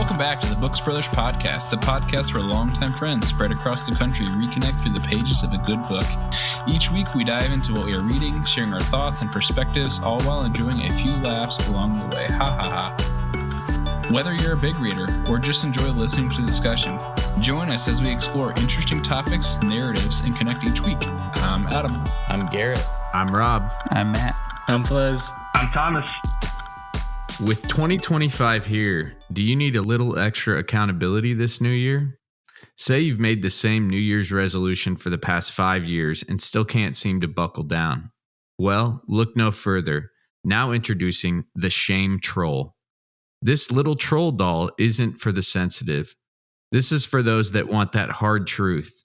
Welcome back to the Books Brothers Podcast, the podcast where longtime friends spread across the country reconnect through the pages of a good book. Each week we dive into what we are reading, sharing our thoughts and perspectives, all while enjoying a few laughs along the way. Ha ha ha. Whether you're a big reader or just enjoy listening to the discussion, join us as we explore interesting topics, narratives, and connect each week. I'm Adam. I'm Garrett. I'm Rob. I'm Matt. I'm Fuzz. I'm Thomas. With 2025 here, do you need a little extra accountability this new year? Say you've made the same New Year's resolution for the past 5 years and still can't seem to buckle down. Well, look no further. Now introducing the Shame Troll. This little troll doll isn't for the sensitive. This is for those that want that hard truth.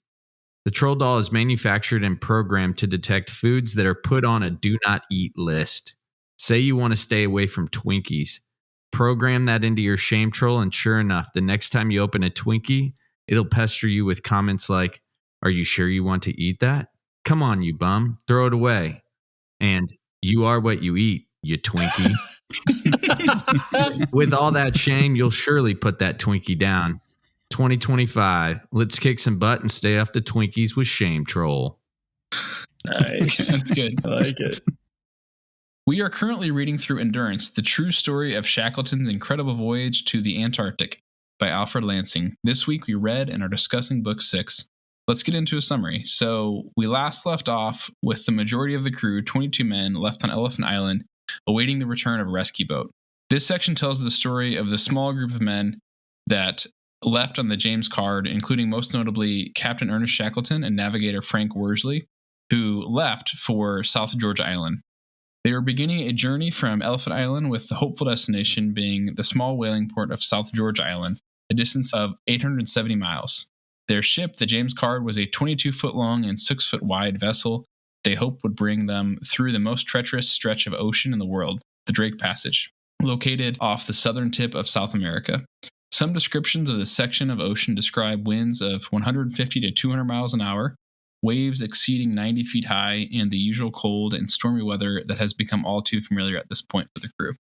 The troll doll is manufactured and programmed to detect foods that are put on a do not eat list. Say you want to stay away from Twinkies. Program that into your shame troll, and sure enough, the next time you open a Twinkie, it'll pester you with comments like, "Are you sure you want to eat that? Come on, you bum, throw it away." And "You are what you eat, you Twinkie." With all that shame, you'll surely put that Twinkie down. 2025, let's kick some butt and stay off the Twinkies with Shame Troll. Nice. That's good. I like it. We are currently reading through Endurance, the true story of Shackleton's incredible voyage to the Antarctic by Alfred Lansing. This week we read and are discussing Book 6. Let's get into a summary. So we last left off with the majority of the crew, 22 men, left on Elephant Island, awaiting the return of a rescue boat. This section tells the story of the small group of men that left on the James Caird, including most notably Captain Ernest Shackleton and navigator Frank Worsley, who left for South Georgia Island. They were beginning a journey from Elephant Island, with the hopeful destination being the small whaling port of South Georgia Island, a distance of 870 miles. Their ship, the James Caird, was a 22-foot long and 6-foot wide vessel they hoped would bring them through the most treacherous stretch of ocean in the world, the Drake Passage, located off the southern tip of South America. Some descriptions of this section of ocean describe winds of 150 to 200 miles an hour, waves exceeding 90 feet high, and the usual cold and stormy weather that has become all too familiar at this point for the crew.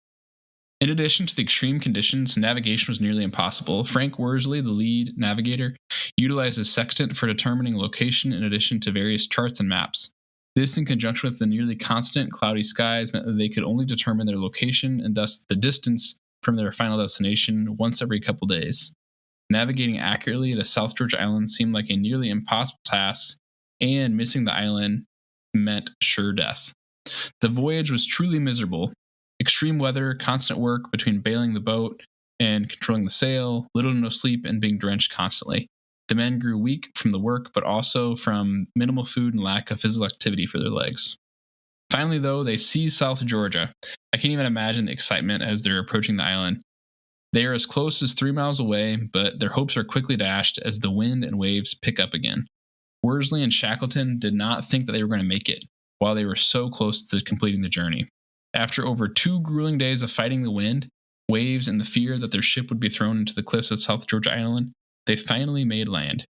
In addition to the extreme conditions, navigation was nearly impossible. Frank Worsley, the lead navigator, utilized a sextant for determining location in addition to various charts and maps. This, in conjunction with the nearly constant cloudy skies, meant that they could only determine their location and thus the distance from their final destination once every couple days. Navigating accurately to South Georgia Island seemed like a nearly impossible task, and missing the island meant sure death. The voyage was truly miserable. Extreme weather, constant work between bailing the boat and controlling the sail, little to no sleep, and being drenched constantly. The men grew weak from the work, but also from minimal food and lack of physical activity for their legs. Finally, though, they seized South Georgia. I can't even imagine the excitement as they're approaching the island. They are as close as 3 miles away, but their hopes are quickly dashed as the wind and waves pick up again. Worsley and Shackleton did not think that they were going to make it, while they were so close to completing the journey. After over 2 grueling days of fighting the wind, waves, and the fear that their ship would be thrown into the cliffs of South Georgia Island, they finally made land.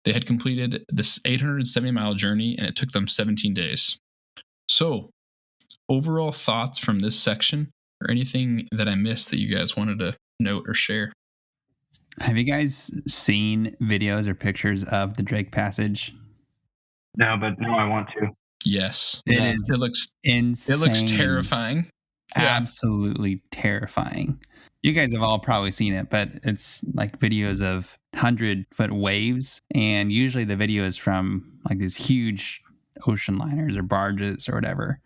They had completed this 870-mile journey, and it took them 17 days. So, overall thoughts from this section, or anything that I missed that you guys wanted to note or share? Have you guys seen videos or pictures of the Drake Passage? No, but now I want to. Yes. It looks insane. It looks terrifying. Absolutely terrifying. You guys have all probably seen it, but it's like videos of 100-foot waves. And usually the video is from like these huge ocean liners or barges or whatever.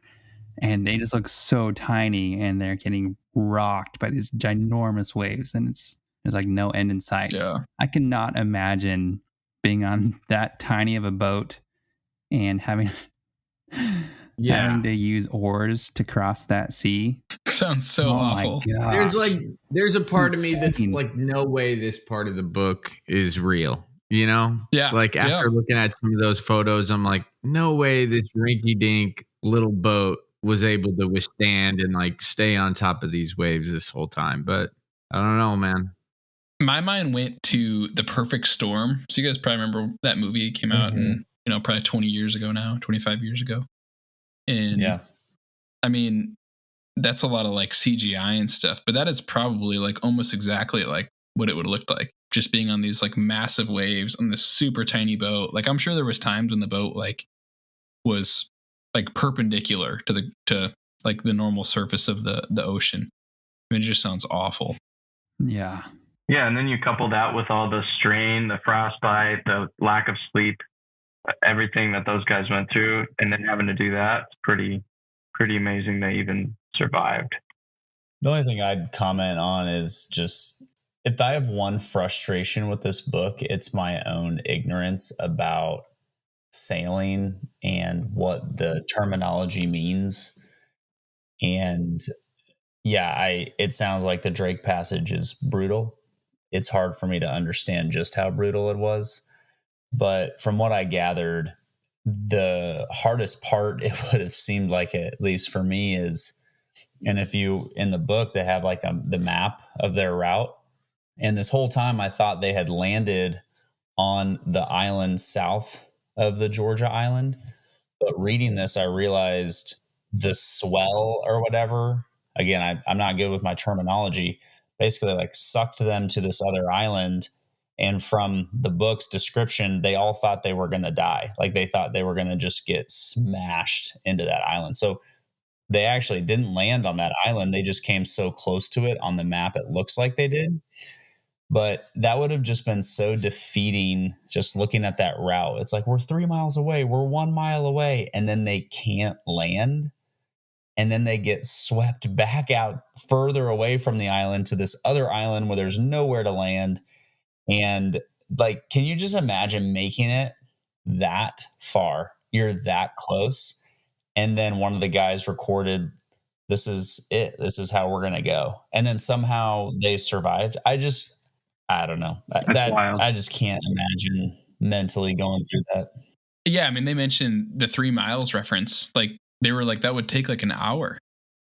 And they just look so tiny, and they're getting rocked by these ginormous waves. And there's like no end in sight. Yeah. I cannot imagine being on that tiny of a boat and having to use oars to cross that sea. Sounds so awful. There's a part of me that's like, no way this part of the book is real. You know? Yeah. Like after looking at some of those photos, I'm like, no way this rinky dink little boat was able to withstand and like stay on top of these waves this whole time. But I don't know, man. My mind went to The Perfect Storm. So you guys probably remember that movie came out in, probably 20 years ago now, 25 years ago. And I mean, that's a lot of like CGI and stuff, but that is probably like almost exactly like what it would have looked like, just being on these like massive waves on this super tiny boat. Like I'm sure there was times when the boat like was like perpendicular to like the normal surface of the ocean. I mean, it just sounds awful. Yeah. Yeah, and then you couple that with all the strain, the frostbite, the lack of sleep, everything that those guys went through, and then having to do that, it's pretty amazing they even survived. The only thing I'd comment on is just, if I have one frustration with this book, it's my own ignorance about sailing and what the terminology means. And yeah, it sounds like the Drake passage is brutal. It's hard for me to understand just how brutal it was. But from what I gathered, the hardest part, it would have seemed like, at least for me, is, and if you, in the book, they have like the map of their route. And this whole time I thought they had landed on the island south of the Georgia island. But reading this, I realized the swell or whatever, again, I'm not good with my terminology, basically like sucked them to this other island. And from the book's description, they all thought they were going to die. Like they thought they were going to just get smashed into that island. So they actually didn't land on that island. They just came so close to it on the map, it looks like they did. But that would have just been so defeating, just looking at that route. It's like, we're 3 miles away, we're 1 mile away, and then they can't land. And then they get swept back out further away from the island to this other island where there's nowhere to land. And like, can you just imagine making it that far? You're that close. And then one of the guys recorded, this is it. This is how we're going to go. And then somehow they survived. I don't know. I just can't imagine mentally going through that. Yeah, I mean, they mentioned the 3 miles reference. Like they were like, that would take like an hour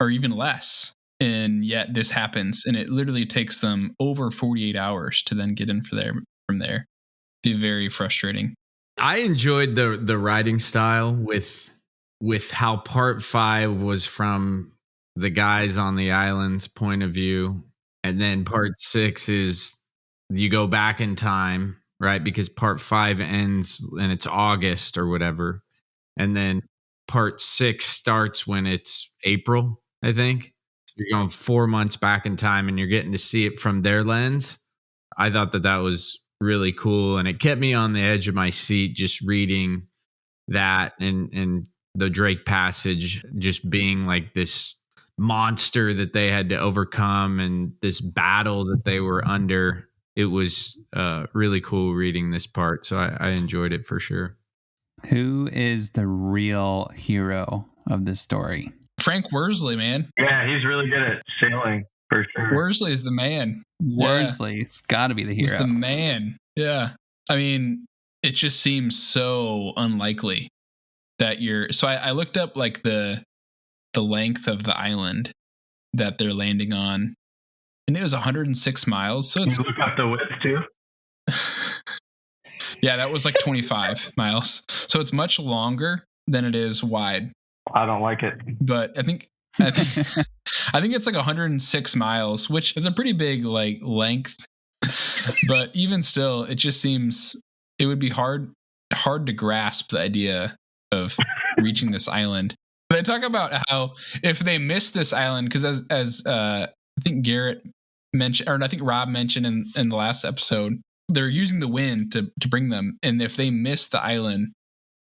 or even less. And yet this happens, and it literally takes them over 48 hours to then get in from there. Be very frustrating. I enjoyed the writing style with how part 5 was from the guys on the island's point of view, and then part 6 is you go back in time, right? Because part 5 ends and it's August or whatever, and then part 6 starts when it's April, I think. So you're going 4 months back in time, and you're getting to see it from their lens. I thought that was really cool, and it kept me on the edge of my seat just reading that and the Drake passage just being like this monster that they had to overcome and this battle that they were under. It was really cool reading this part, so I enjoyed it for sure. Who is the real hero of this story? Frank Worsley, man. Yeah, he's really good at sailing for sure. Worsley is the man. Worsley's got to be the hero. He's the man. Yeah. I mean, it just seems so unlikely that so I looked up like the length of the island that they're landing on, and it was 106 miles. So it's, you look up the width too? Yeah, that was like 25 miles. So it's much longer than it is wide. I don't like it. But I think it's like 106 miles, which is a pretty big like length. But even still, it just seems it would be hard to grasp the idea of reaching this island. But they talk about how if they miss this island, because as I think Garrett mentioned, or I think Rob mentioned in the last episode, they're using the wind to bring them. And if they miss the island,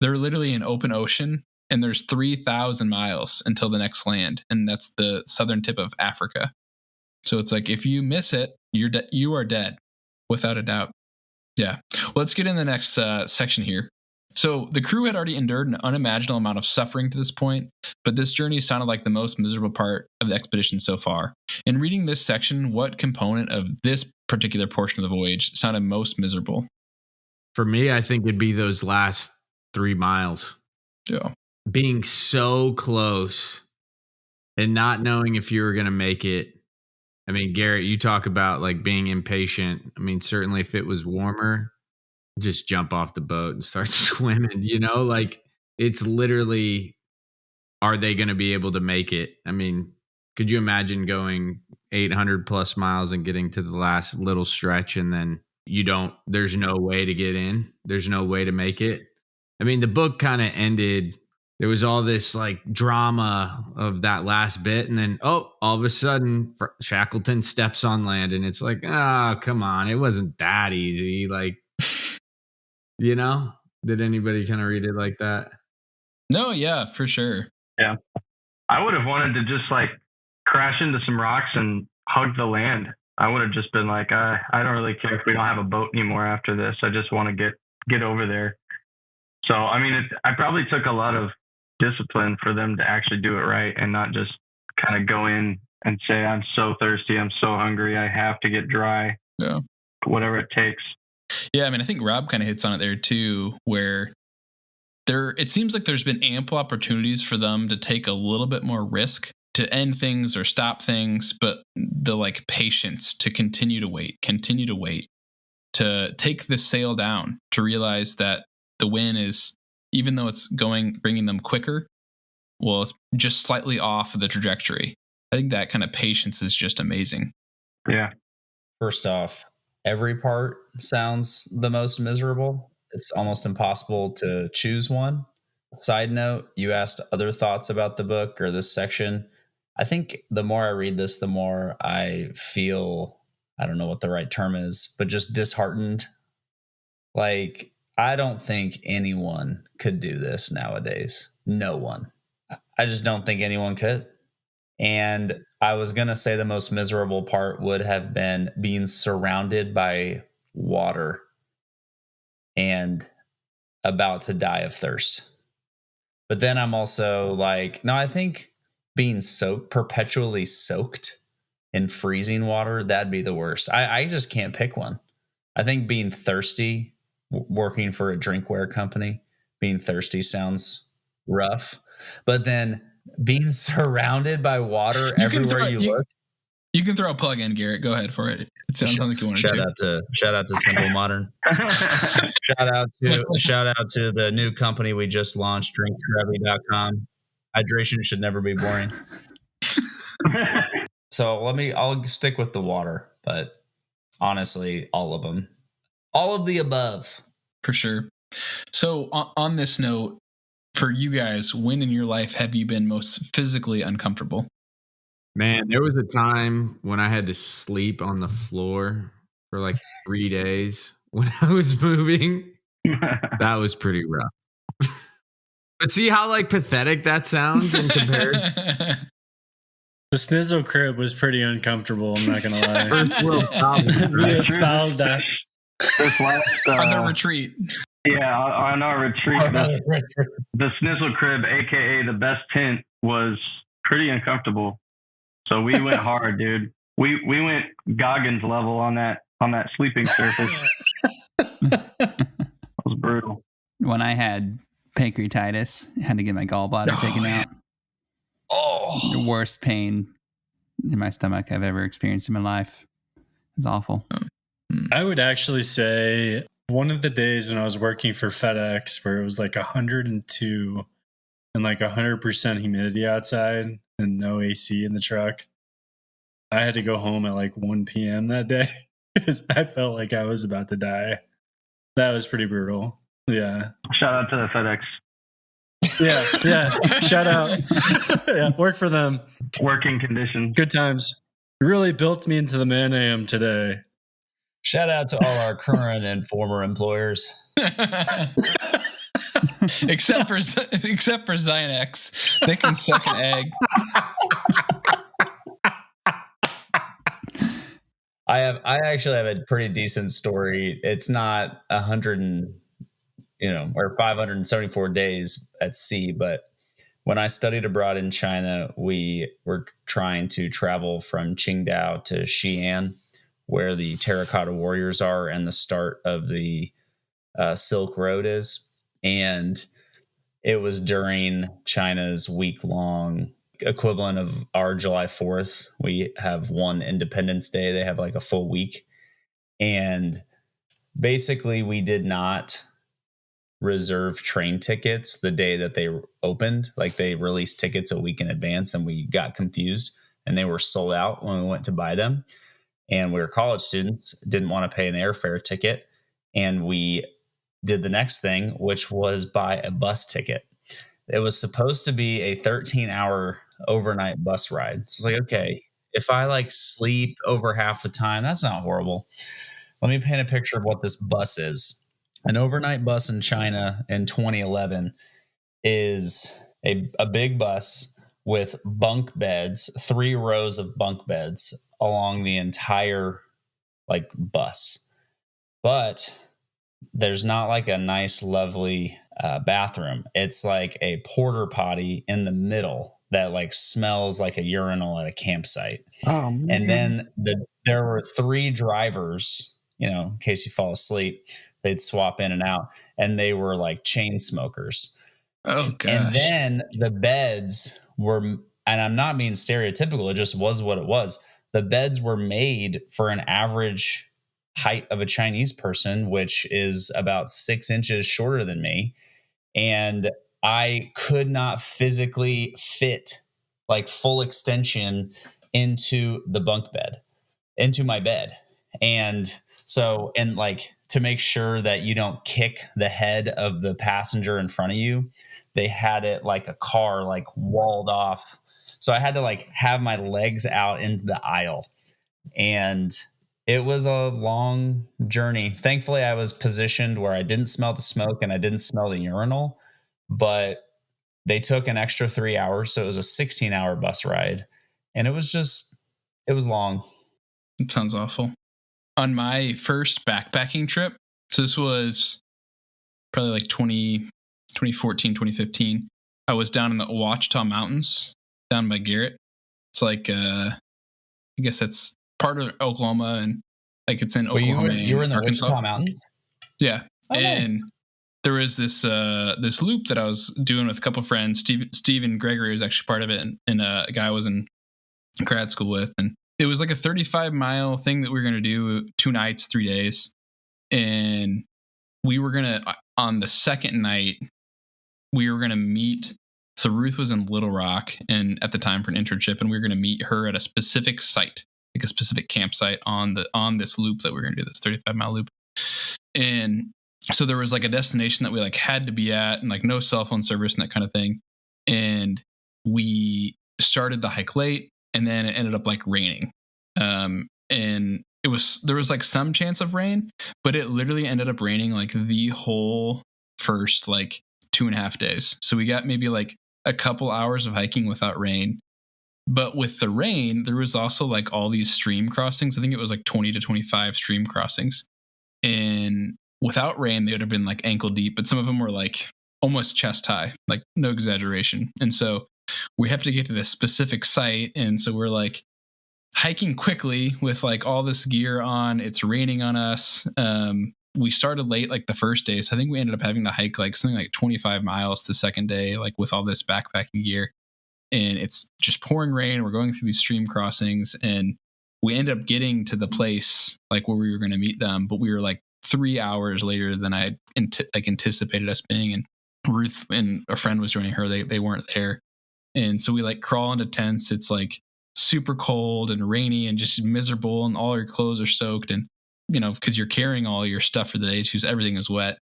they're literally in open ocean, and there's 3,000 miles until the next land. And that's the southern tip of Africa. So it's like, if you miss it, you are dead without a doubt. Yeah. Well, let's get in the next section here. So the crew had already endured an unimaginable amount of suffering to this point, but this journey sounded like the most miserable part of the expedition so far. In reading this section, what component of this particular portion of the voyage sounded most miserable? For me, I think it'd be those last 3 miles. Yeah. Being so close and not knowing if you were going to make it. I mean, Garrett, you talk about like being impatient. I mean, certainly if it was warmer, just jump off the boat and start swimming, like it's literally, are they going to be able to make it? I mean, could you imagine going 800 plus miles and getting to the last little stretch, and then there's no way to get in. There's no way to make it. I mean, the book kind of ended. There was all this like drama of that last bit, and then all of a sudden Shackleton steps on land, and it's like, come on, it wasn't that easy. Like, did anybody kind of read it like that? No, yeah, for sure. Yeah, I would have wanted to just like crash into some rocks and hug the land. I would have just been like, I don't really care if we don't have a boat anymore after this. I just want to get over there. So, I mean, I probably took a lot of discipline for them to actually do it right and not just kind of go in and say, I'm so thirsty, I'm so hungry, I have to get dry. Yeah. Whatever it takes. Yeah, I mean, I think Rob kind of hits on it there too, where it seems like there's been ample opportunities for them to take a little bit more risk to end things or stop things, but the like patience to continue to wait, to take the sail down, to realize that the win is, even though it's bringing them quicker, well, it's just slightly off of the trajectory. I think that kind of patience is just amazing. Yeah. First off, every part sounds the most miserable. It's almost impossible to choose one. Side note, you asked other thoughts about the book or this section. I think the more I read this, the more I feel, I don't know what the right term is, but just disheartened. Like, I don't think anyone could do this nowadays. No one. I just don't think anyone could. And I was going to say the most miserable part would have been being surrounded by water and about to die of thirst. But then I'm also like, no, I think being perpetually soaked in freezing water, that'd be the worst. I just can't pick one. I think being thirsty, working for a drinkware company, being thirsty sounds rough. But then being surrounded by water everywhere you look. You can throw a plug in, Garrett. Go ahead for it. It sounds like you want to. Shout out to Simple Modern. Shout out to the new company we just launched, drinktrevi.com. Hydration should never be boring. So I'll stick with the water, but honestly, all of them. All of the above. For sure. So on this note, for you guys, when in your life have you been most physically uncomfortable? Man, there was a time when I had to sleep on the floor for like 3 days when I was moving. That was pretty rough. But see how like pathetic that sounds in comparison? The Snizzle crib was pretty uncomfortable, I'm not going to lie. First world problem, right? You espoused that. This last, on the retreat. Yeah, on our retreat, the Snizzle crib, aka the best tent, was pretty uncomfortable. So we went hard, dude. We went Goggins level on that sleeping surface. It was brutal. When I had pancreatitis, I had to get my gallbladder taken out. Oh, The worst pain in my stomach I've ever experienced in my life. It's awful. I would actually say one of the days when I was working for FedEx where it was like 102 and like 100% humidity outside and no AC in the truck, I had to go home at like 1 p.m. that day because I felt like I was about to die. That was pretty brutal. Yeah. Shout out to the FedEx. Yeah. Shout out. Yeah, work for them. Working conditions. Good times. It really built me into the man I am today. shout out to all our current and former employers. except for Zynex, they can suck an egg. I actually have a pretty decent story. It's not 574 days at sea, but when I studied abroad in China, we were trying to travel from Qingdao to Xi'an, where the terracotta warriors are and the start of the Silk Road is. And it was during China's week-long equivalent of our July 4th. We have one Independence Day. They have like a full week. And basically we did not reserve train tickets the day that they opened. Like they released tickets a week in advance and we got confused. and they were sold out when we went to buy them. And we were college students, didn't want to pay an airfare ticket. And we did the next thing, which was buy a bus ticket. It was supposed to be a 13-hour overnight bus ride. So it's like, okay, if I like sleep over half the time, that's not horrible. Let me paint a picture of what this bus is. An overnight bus in China in 2011 is a big bus with bunk beds, 3 rows of bunk beds along the entire like bus. But there's not like a nice, lovely bathroom. It's like a porter potty in the middle that like smells like a urinal at a campsite. Oh, man. And then there were 3 drivers, in case you fall asleep, they'd swap in and out, and they were like chain smokers. Oh, gosh. And then the beds were, and I'm not being stereotypical, it just was what it was. The beds were made for an average height of a Chinese person, which is about 6 inches shorter than me. And I could not physically fit like full extension into the bunk bed, into my bed. And so, and like to make sure that you don't kick the head of the passenger in front of you, they had it like a car, like walled off. So I had to like have my legs out into the aisle. And it was a long journey. Thankfully, I was positioned where I didn't smell the smoke and I didn't smell the urinal, but they took an extra 3 hours. So it was a 16-hour bus ride. And it was long. It sounds awful. On my first backpacking trip, so this was probably like 2014, 2015, I was down in the Ouachita Mountains, down by Garrett. It's like, I guess that's part of Oklahoma, and like it's in Oklahoma. You were in the Arkansas. Wichita Mountains? Yeah. Oh, and nice. there was this loop that I was doing with a couple of friends. Steve and Gregory was actually part of it, and a guy I was in grad school with. And it was like a 35-mile thing that we were going to do 2 nights, 3 days. And we were going to, on the second night, we were going to meet. So Ruth was in Little Rock and at the time for an internship, and we were going to meet her at a specific site, like a specific campsite on this loop that we were going to do, this 35-mile loop. And so there was like a destination that we like had to be at, and like no cell phone service and that kind of thing. And we started the hike late, and then it ended up like raining. And there was like some chance of rain, but it literally ended up raining like the whole first like 2.5 days. So we got maybe like a couple hours of hiking without rain. But with the rain, there was also like all these stream crossings. I think it was like 20 to 25 stream crossings. And without rain, they would have been like ankle deep, but some of them were like almost chest high, like no exaggeration. And so we have to get to this specific site. And so we're like hiking quickly with like all this gear on. It's raining on us. We started late like the first day. So I think we ended up having to hike like something like 25 miles the second day, like with all this backpacking gear. And it's just pouring rain. We're going through these stream crossings, and we ended up getting to the place like where we were going to meet them. But we were like 3 hours later than I anticipated us being. And Ruth and a friend was joining her. They weren't there. And so we like crawl into tents. It's like super cold and rainy and just miserable, and all your clothes are soaked, and because you're carrying all your stuff for the day, because everything is wet.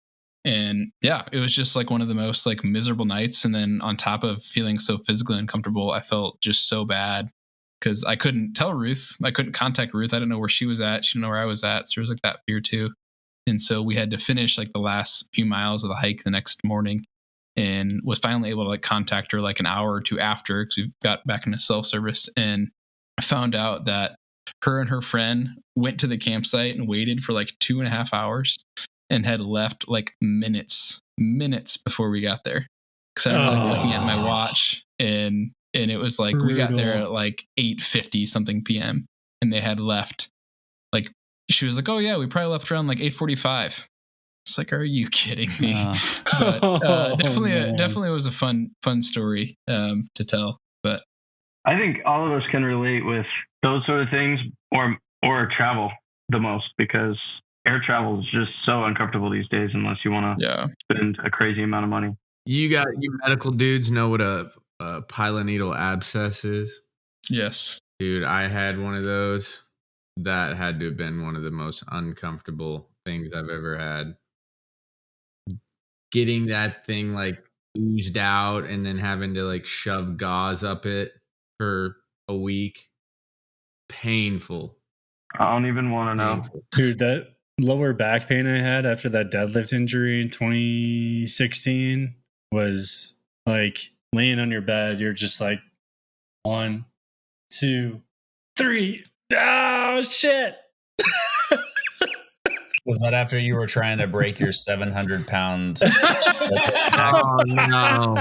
And yeah, it was just like one of the most like miserable nights. And then on top of feeling so physically uncomfortable, I felt just so bad because I couldn't tell Ruth. I couldn't contact Ruth. I didn't know where she was at. She didn't know where I was at. So there was like that fear too. And so we had to finish like the last few miles of the hike the next morning, and was finally able to like contact her like an hour or two after, because we got back into cell service, and I found out that her and her friend went to the campsite and waited for like 2.5 hours and had left like minutes before we got there. Because I remember looking at my watch, and it was like we got there at like 8:50 something p.m. and they had left. Like she was like, "Oh yeah, we probably left around like 8:45." It's like, are you kidding me? But definitely was a fun story to tell. But I think all of us can relate with those sort of things, or travel the most, because air travel is just so uncomfortable these days unless you want to spend a crazy amount of money. You medical dudes know what a pilot needle abscess is? Yes. Dude, I had one of those. That had to have been one of the most uncomfortable things I've ever had. Getting that thing like oozed out and then having to like shove gauze up it for a week. Painful. I don't even want to know. Painful. Dude, that lower back pain I had after that deadlift injury in 2016 was like laying on your bed. You're just like 1, 2, 3. Oh, shit. Was that after you were trying to break your 700-pound? Oh, no.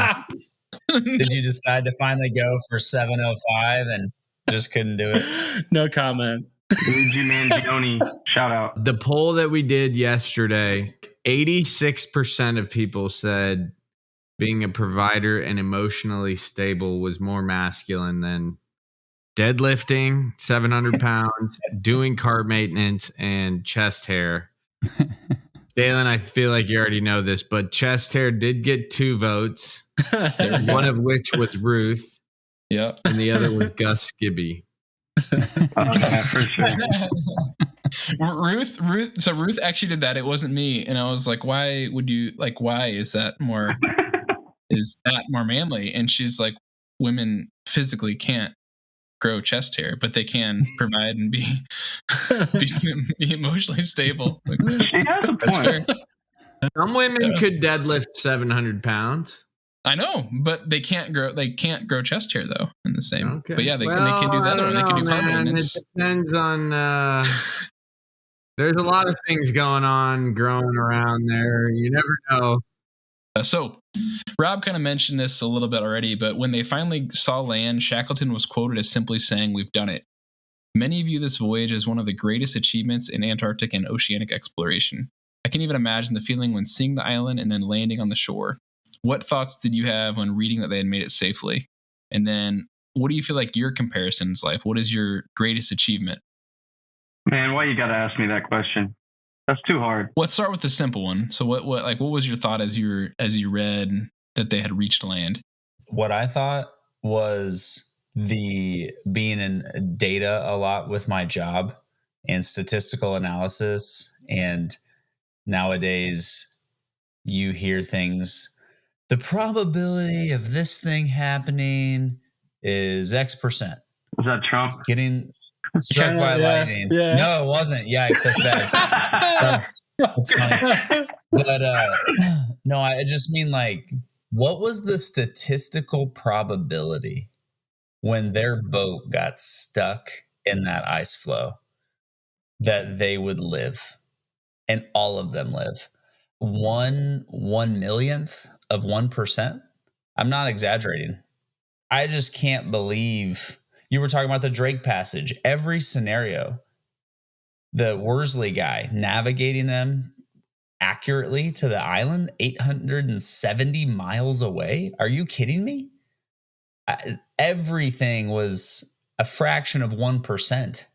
Did you decide to finally go for 705 and just couldn't do it? No comment. Luigi Mangione, shout out. The poll that we did yesterday, 86% of people said being a provider and emotionally stable was more masculine than deadlifting 700 pounds, doing car maintenance, and chest hair. Stehlin, I feel like you already know this, but chest hair did get 2 votes, one of which was Ruth, Yep. and the other was Gus Skibby. Yeah, for sure. Ruth. So Ruth actually did that. It wasn't me, and I was like, "Why would you like? Why is that more? Is that more manly?" And she's like, "Women physically can't grow chest hair, but they can provide and be emotionally stable." Like, She has a that's point. fair. Some women could deadlift 700 pounds. I know, but they can't grow chest hair though in the same. Okay. But yeah, they can do the other one. They can do car maintenance. It depends on. There's a lot of things going on growing around there. You never know. So, Rob kind of mentioned this a little bit already, but when they finally saw land, Shackleton was quoted as simply saying, "We've done it." Many view this voyage as one of the greatest achievements in Antarctic and oceanic exploration. I can even imagine the feeling when seeing the island and then landing on the shore. What thoughts did you have when reading that they had made it safely? And then, what do you feel like your comparison is like? What is your greatest achievement? Man, why you got to ask me that question? That's too hard. Let's start with the simple one. So, what was your thought as you read that they had reached land? What I thought was the being in data a lot with my job and statistical analysis. And nowadays you hear things, the probability of this thing happening is X%. Was that Trump? Getting struck by lightning. Yeah. No, it wasn't. Yikes, that's bad. That's funny. But no, I just mean like, what was the statistical probability when their boat got stuck in that ice flow that they would live, and all of them live? 1/1,000,000th of 1%. I'm not exaggerating. I just can't believe you were talking about the Drake Passage. Every scenario, the Worsley guy navigating them accurately to the island 870 miles away. Are you kidding me? Everything was a fraction of 1%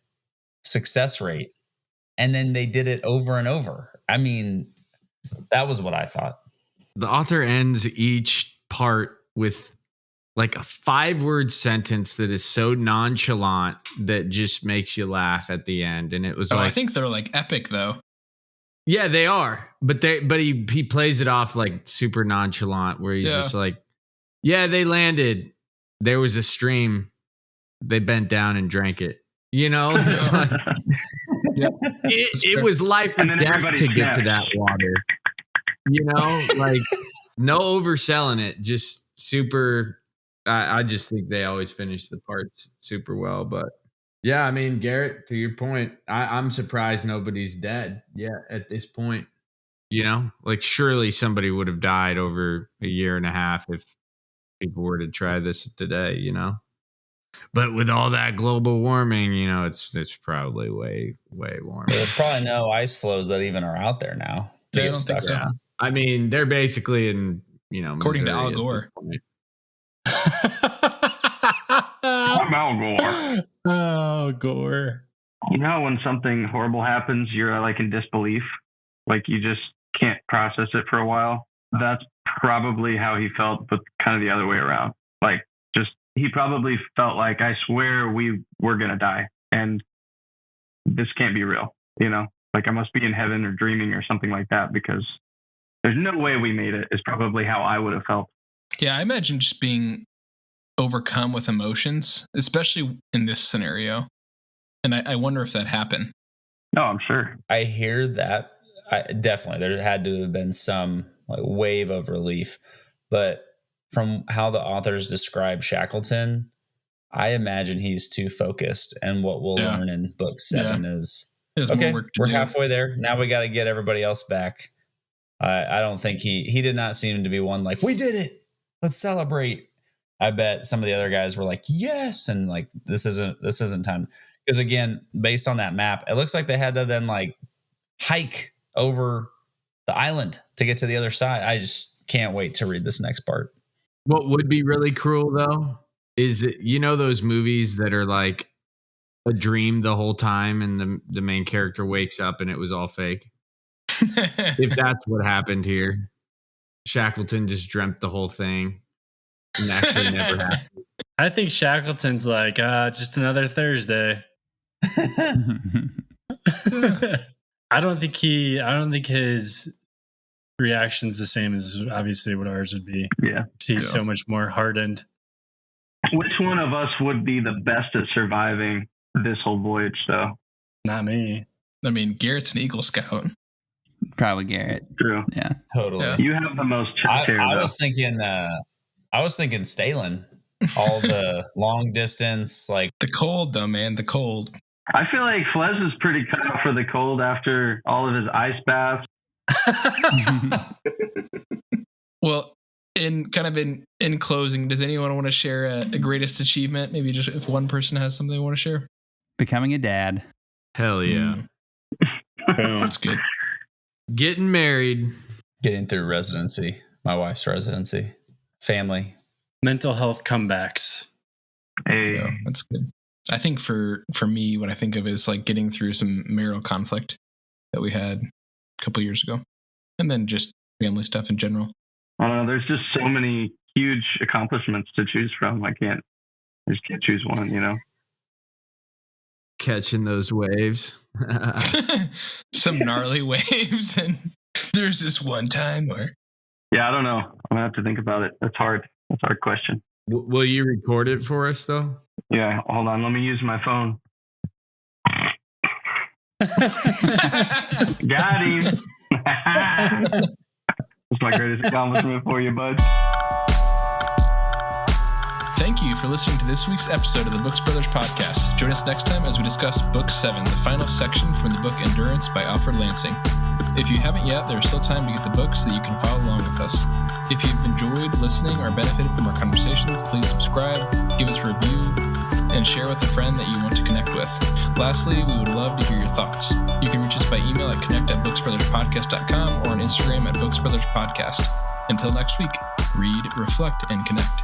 success rate. And then they did it over and over. I mean, that was what I thought. The author ends each part with like a 5-word sentence that is so nonchalant that just makes you laugh at the end. And it was I think they're like epic though. Yeah, they are. But he plays it off like super nonchalant where he's just like, yeah, they landed. There was a stream. They bent down and drank it. You know, it's like, it was life and death to get to that water. You know, like no overselling it, just super. I just think they always finish the parts super well. But yeah, I mean, Garrett, to your point, I'm surprised nobody's dead yet at this point. You know, like surely somebody would have died over a year and a half if people were to try this today, you know. But with all that global warming, you know, it's probably way warmer. There's probably no ice flows that even are out there now to get stuck in. Yeah. I mean, they're basically in, you know, according to Al Missouri Gore. I'm Al Gore. Oh, Gore. You know, when something horrible happens, you're like in disbelief, like you just can't process it for a while. That's probably how he felt, but kind of the other way around. Like just he probably felt like, I swear we were going to die and this can't be real, you know, like I must be in heaven or dreaming or something like that, because there's no way we made it, is probably how I would have felt. Yeah, I imagine just being overcome with emotions, especially in this scenario. And I wonder if that happened. No, I'm sure. I hear that. Definitely, there had to have been some like wave of relief. But from how the authors describe Shackleton, I imagine he's too focused. And what we'll learn in book 7 is, okay, we're halfway there. Now we got to get everybody else back. I don't think he did not seem to be one like, we did it, let's celebrate. I bet some of the other guys were like, yes, and like this isn't time. Because again, based on that map, it looks like they had to then like hike over the island to get to the other side. I just can't wait to read this next part. What would be really cruel though is, you know, those movies that are like a dream the whole time and the main character wakes up and it was all fake. If that's what happened here, Shackleton just dreamt the whole thing and actually never happened. I think Shackleton's like, just another Thursday. I don't think his reaction's the same as obviously what ours would be. Yeah. He's so much more hardened. Which one of us would be the best at surviving this whole voyage, though? Not me. I mean, Garrett's an Eagle Scout. Probably Garrett. True. Yeah. Totally. Yeah. You have the most chest hair, I was thinking Stehlin. All the long distance, like The cold, though, man. The cold. I feel like Fles is pretty cut out for the cold after all of his ice baths. Well, in closing, does anyone want to share a greatest achievement? Maybe just if one person has something they want to share. Becoming a dad. Hell yeah. Boom. That's good. Getting married. getting through residency, my wife's residency, family. Mental health comebacks. Hey. Yeah, that's good. I think for me, what I think of is like getting through some marital conflict that we had a couple years ago, and then just family stuff in general. I don't know. There's just so many huge accomplishments to choose from. I just can't choose one, you know? Catching those waves. Some gnarly waves. And there's this one time where. Yeah, I don't know. I'm going to have to think about it. That's hard. That's a hard question. Will you record it for us, though? Yeah, hold on. Let me use my phone. Got him. That's my greatest accomplishment for you, bud. Thank you for listening to this week's episode of the Books Brothers podcast. Join us next time as we discuss Book 7, the final section from the book Endurance by Alfred Lansing. If you haven't yet, there's still time to get the book so that you can follow along with us. If you've enjoyed listening or benefited from our conversations, please subscribe, give us a review, and share with a friend that you want to connect with. Lastly, we would love to hear your thoughts. You can reach us by email at connect@booksbrotherspodcast.com or on Instagram @booksbrotherspodcast. Until next week, read, reflect, and connect.